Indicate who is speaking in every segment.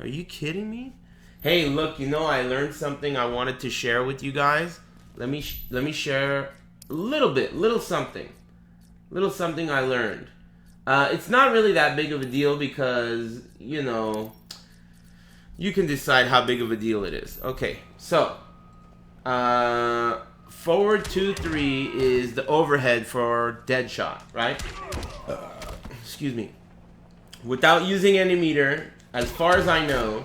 Speaker 1: Are you kidding me? Hey, look, you know, I learned something I wanted to share with you guys. Let me share a little something I learned. It's not really that big of a deal because, you know, you can decide how big of a deal it is. Okay, so forward 2-3 is the overhead for Deadshot, right? Excuse me. Without using any meter, as far as I know,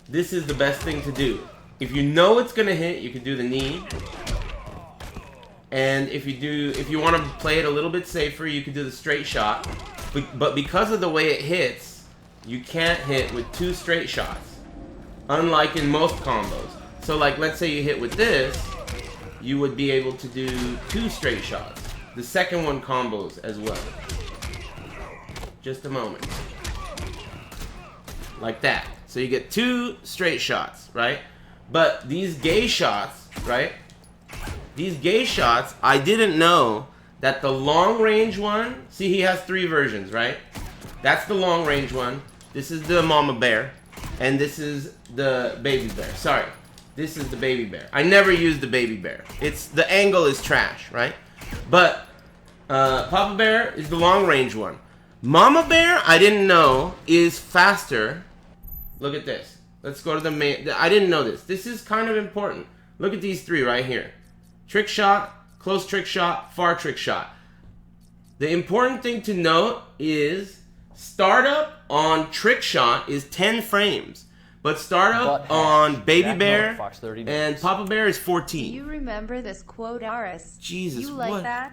Speaker 1: this is the best thing to do. If you know it's gonna hit, you can do the knee. And if you want to play it a little bit safer, you can do the straight shot. But because of the way it hits, you can't hit with 2 straight shots, unlike in most combos. So like, let's say you hit with this, you would be able to do 2 straight shots. The second one combos as well. Just a moment. Like that. So you get 2 straight shots, right? But these gay shots, right? These gay shots, I didn't know that the long range one, see, he has 3 versions, right? That's the long range one. This is the mama bear. And this is the baby bear. Sorry. This is the baby bear. I never used the baby bear. The angle is trash, right? But Papa Bear is the long range one. Mama Bear, I didn't know, is faster. Look at this. Let's go to the main. I didn't know this. This is kind of important. Look at these 3 right here. Trick shot, close trick shot, far trick shot. The important thing to note is startup on trick shot is 10 frames. But startup on Baby Bear and Papa Bear is 14.
Speaker 2: You remember this quote, Aris?
Speaker 1: Jesus,
Speaker 2: you like that?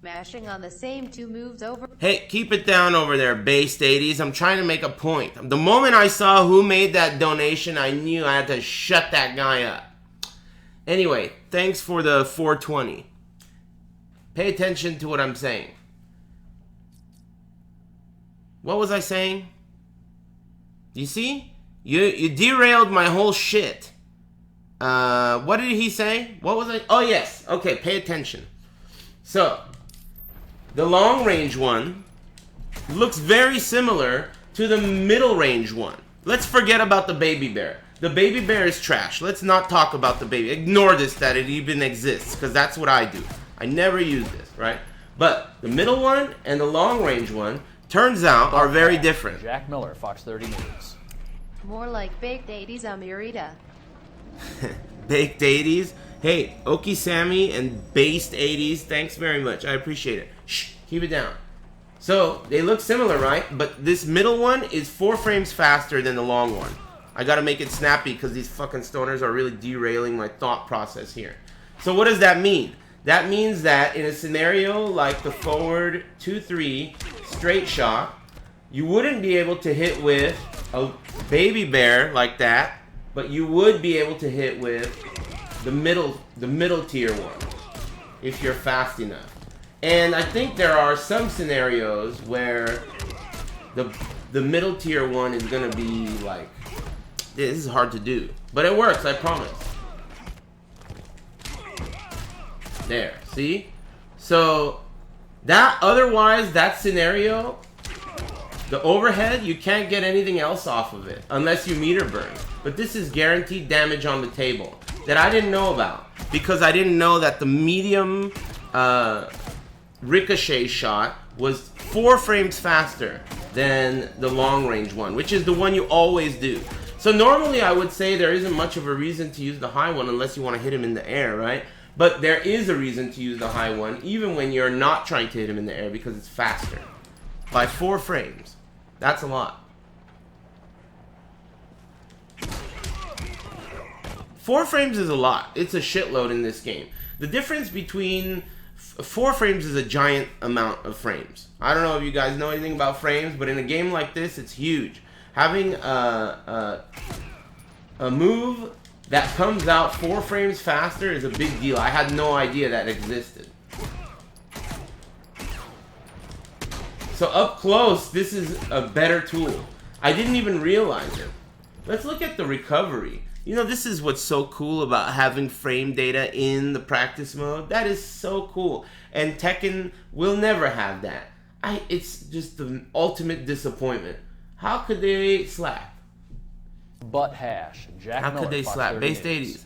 Speaker 2: Mashing on the same 2 moves over.
Speaker 1: Hey, keep it down over there, based 80s. I'm trying to make a point. The moment I saw who made that donation, I knew I had to shut that guy up. Anyway, thanks for the 420. Pay attention to what I'm saying. What was I saying? You see? You derailed my whole shit. What did he say? What was I? Oh, yes. Okay, pay attention. So, the long range one looks very similar to the middle range one. Let's forget about the baby bear. The baby bear is trash. Let's not talk about the baby. Ignore this, that it even exists, because that's what I do. I never use this, right? But the middle one and the long range one, turns out, are very different.
Speaker 3: Jack Miller, Fox 30 News.
Speaker 2: More like baked 80s Amirita.
Speaker 1: Baked 80s? Hey, Okie Sammy and based 80s, thanks very much. I appreciate it. Shh, keep it down. So, they look similar, right? But this middle one is 4 frames faster than the long one. I gotta make it snappy because these fucking stoners are really derailing my thought process here. So what does that mean? That means that in a scenario like the forward 2-3 straight shot, you wouldn't be able to hit with a baby bear like that, but you would be able to hit with the middle tier one if you're fast enough. And I think there are some scenarios where the middle tier one is gonna be like, this is hard to do, but it works, I promise. There, see? So otherwise that scenario, the overhead, you can't get anything else off of it unless you meter burn. But this is guaranteed damage on the table that I didn't know about because I didn't know that the medium ricochet shot was 4 frames faster than the long range one, which is the one you always do. So normally I would say there isn't much of a reason to use the high one unless you want to hit him in the air, right? But there is a reason to use the high one even when you're not trying to hit him in the air because it's faster. By 4 frames. That's a lot. 4 frames is a lot. It's a shitload in this game. The difference between 4 frames is a giant amount of frames. I don't know if you guys know anything about frames, but in a game like this, it's huge. Having a move that comes out 4 frames faster is a big deal. I had no idea that existed. So up close, this is a better tool. I didn't even realize it. Let's look at the recovery. You know, this is what's so cool about having frame data in the practice mode. That is so cool. And Tekken will never have that. It's just the ultimate disappointment. How could they slap?
Speaker 3: Butt hash. Jack
Speaker 1: How
Speaker 3: Miller,
Speaker 1: could they
Speaker 3: Fox
Speaker 1: slap?
Speaker 3: 30
Speaker 1: Based
Speaker 3: News.
Speaker 1: 80s.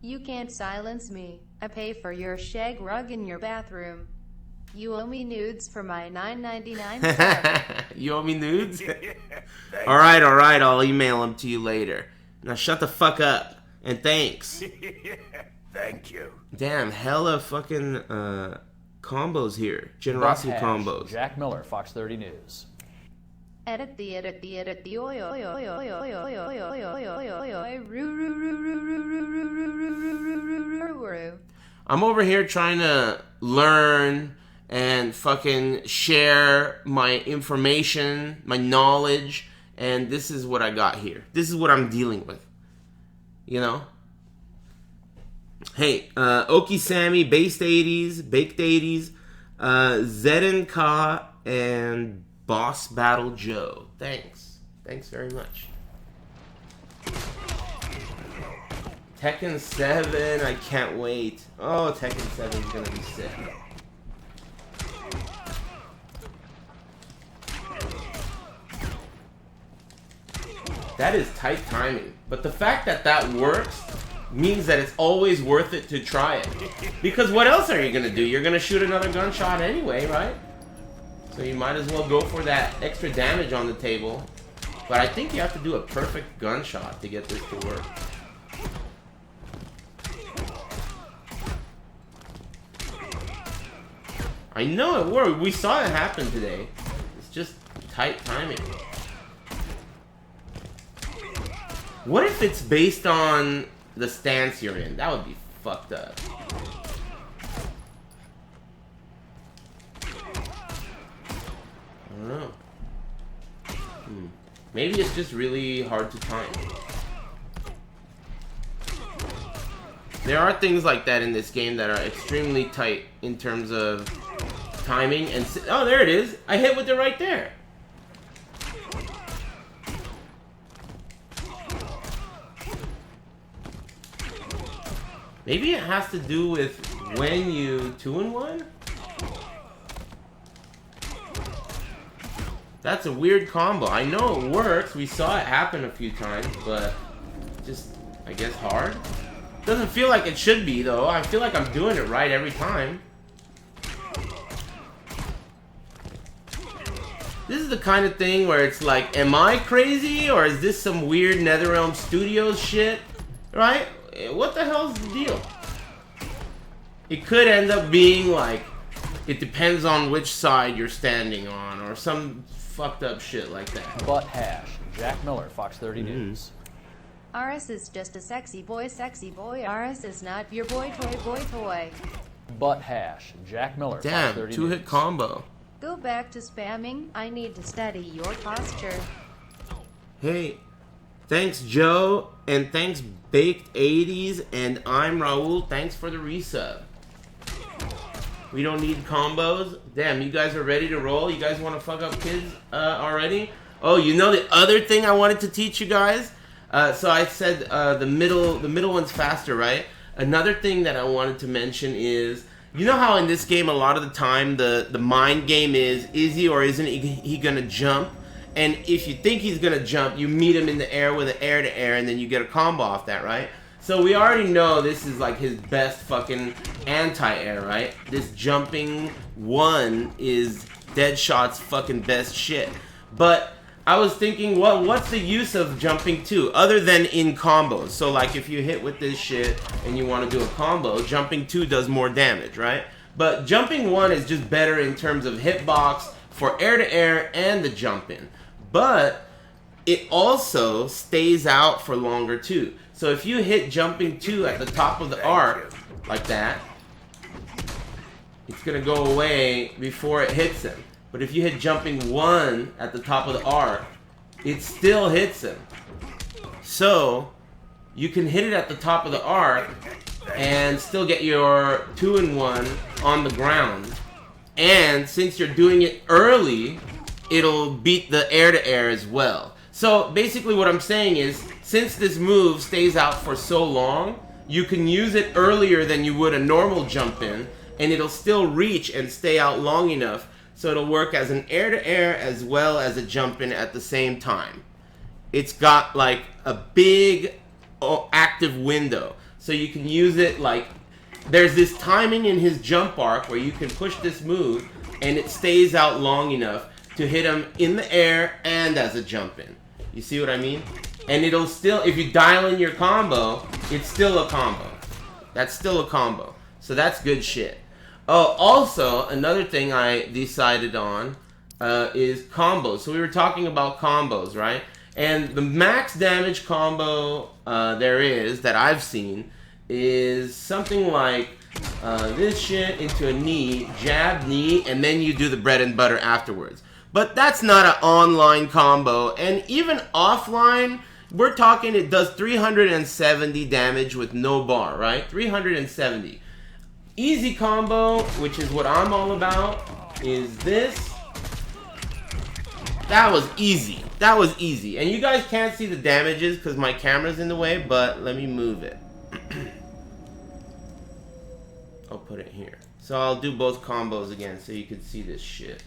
Speaker 2: You can't silence me. I pay for your shag rug in your bathroom. You owe me nudes for my $9.99 sub.
Speaker 1: You owe me nudes? Alright, I'll email them to you later. Now shut the fuck up. And thanks.
Speaker 4: Thank you.
Speaker 1: Damn, hella fucking combos here. Generosity
Speaker 3: Butt hash.
Speaker 1: combos.
Speaker 3: Jack Miller, Fox 30 News.
Speaker 2: Edit the oi oi oi oi oi oi oi oi oi oi oi oi oi oi.
Speaker 1: I'm over here trying to learn and fucking share my information, my knowledge, and this is what I got here. This is what I'm dealing with. You know? Hey, Okie Sammy, Based 80s, Baked 80s, Zedin Ka, and Boss Battle Joe. Thanks. Thanks very much. Tekken 7, I can't wait. Oh, Tekken 7 is gonna be sick. That is tight timing. But the fact that that works means that it's always worth it to try it. Because what else are you gonna do? You're gonna shoot another gunshot anyway, right? So you might as well go for that extra damage on the table. But I think you have to do a perfect gunshot to get this to work. I know it worked. We saw it happen today. It's just tight timing. What if it's based on the stance you're in? That would be fucked up. I don't know. Maybe it's just really hard to time. There are things like that in this game that are extremely tight in terms of timing and... Oh, there it is. I hit with it right there. Maybe it has to do with when you 2-in-1? That's a weird combo. I know it works. We saw it happen a few times, but just, I guess, hard. Doesn't feel like it should be, though. I feel like I'm doing it right every time. This is the kind of thing where it's like, am I crazy, or is this some weird NetherRealm Studios shit? Right? What the hell's the deal? It could end up being like, it depends on which side you're standing on, or some fucked up shit like that.
Speaker 3: Butt hash. Jack Miller, Fox 30 News.
Speaker 2: Aris is just a sexy boy, sexy boy. Aris is not your boy toy.
Speaker 3: Butt hash. Jack Miller, Fox
Speaker 1: Damn,
Speaker 3: 30
Speaker 1: two-hit
Speaker 3: News.
Speaker 1: combo.
Speaker 2: Go back to spamming. I need to study your posture.
Speaker 1: Hey, thanks Joe, and thanks Baked 80s, and I'm Raul. Thanks for the resub. We don't need combos. Damn, you guys are ready to roll? You guys want to fuck up kids already? Oh, you know the other thing I wanted to teach you guys? So I said the middle one's faster, right? Another thing that I wanted to mention is, you know how in this game a lot of the time the mind game is he or isn't he gonna jump? And if you think he's gonna jump, you meet him in the air with an air-to-air, and then you get a combo off that, right? So we already know this is like his best fucking anti-air, right? This jumping one is Deadshot's fucking best shit. But I was thinking, well, what's the use of jumping 2 other than in combos? So like if you hit with this shit and you want to do a combo, jumping 2 does more damage, right? But jumping 1 is just better in terms of hitbox for air-to-air and the jump-in. But it also stays out for longer too. So if you hit jumping 2 at the top of the arc, like that, it's gonna go away before it hits him. But if you hit jumping 1 at the top of the arc, it still hits him. So you can hit it at the top of the arc and still get your 2-in-1 on the ground. And since you're doing it early, it'll beat the air-to-air as well. So basically what I'm saying is, since this move stays out for so long, you can use it earlier than you would a normal jump in, and it'll still reach and stay out long enough so it'll work as an air-to-air as well as a jump in at the same time. it's got like a big active window. So you can use it like, there's this timing in his jump arc where you can push this move and it stays out long enough to hit him in the air and as a jump in. You see what I mean? And it'll still, if you dial in your combo, it's still a combo. That's still a combo. So that's good shit. Oh, also, another thing I decided on is combos. So we were talking about combos, right? And the max damage combo there is, that I've seen, is something like this shit into a knee, jab, knee, and then you do the bread and butter afterwards. But that's not an online combo. And even offline, we're talking it does 370 damage with no bar, right? 370. Easy combo, which is what I'm all about, is this. That was easy. That was easy. And you guys can't see the damages because my camera's in the way, but let me move it. I'll put it here. So I'll do both combos again so you can see this shit.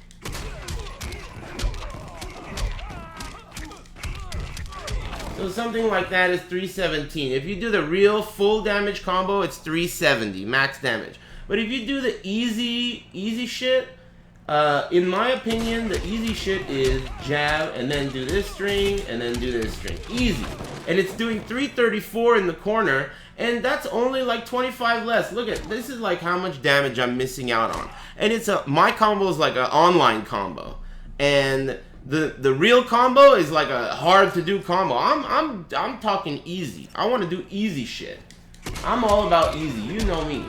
Speaker 1: So something like that is 317. If you do the real full damage combo, it's 370 max damage. But if you do the easy shit, in my opinion, the easy shit is jab and then do this string and then do this string. Easy. And it's doing 334 in the corner, and that's only like 25 less. Look at this, is like how much damage I'm missing out on. And it's my combo is like an online combo, and the real combo is like a hard to do combo. I'm talking easy. I want to do easy shit. I'm all about easy. You know me.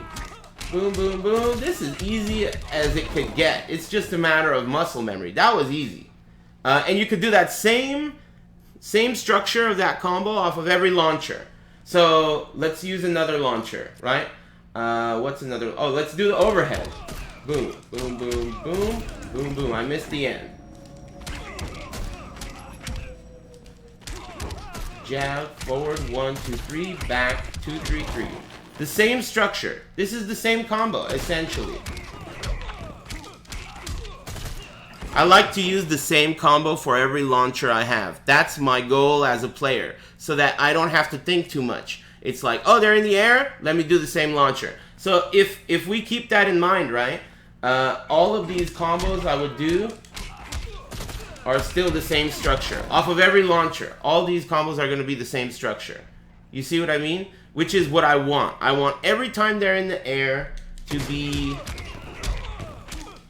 Speaker 1: Boom, boom, boom. This is easy as it could get. It's just a matter of muscle memory. That was easy. And you could do that same structure of that combo off of every launcher. So let's use another launcher, right? What's another? Oh, let's do the overhead. Boom, boom, boom, boom, boom, boom. I missed the end. Jab, forward, 1, 2, 3, back, 2, 3, 3. The same structure. This is the same combo, essentially. I like to use the same combo for every launcher I have. That's my goal as a player, so that I don't have to think too much. It's like, oh, they're in the air, let me do the same launcher. So if we keep that in mind, right, all of these combos I would do are still the same structure. Off of every launcher, all these combos are going to be the same structure. You see what I mean? Which is what I want. I want every time they're in the air to be...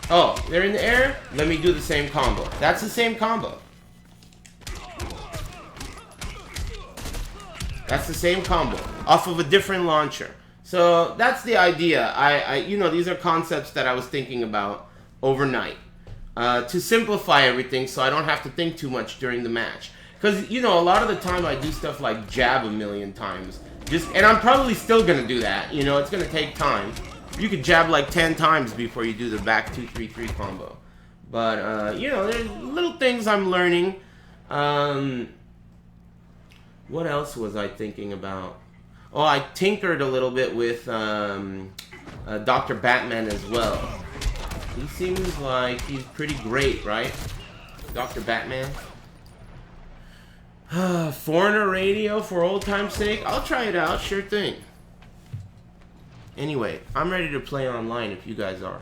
Speaker 1: Oh, they're in the air? Let me do the same combo. That's the same combo. That's the same combo. Off of a different launcher. So that's the idea. You know, these are concepts that I was thinking about overnight. To simplify everything so I don't have to think too much during the match. Because, you know, a lot of the time I do stuff like jab a million times. And I'm probably still going to do that. You know, it's going to take time. You could jab like 10 times before you do the back 2, 3, 3 combo. But, you know, there's little things I'm learning. What else was I thinking about? Oh, I tinkered a little bit with Dr. Batman as well. He seems like he's pretty great, right? Dr. Batman. Foreigner radio for old time's sake? I'll try it out, sure thing. Anyway, I'm ready to play online if you guys are.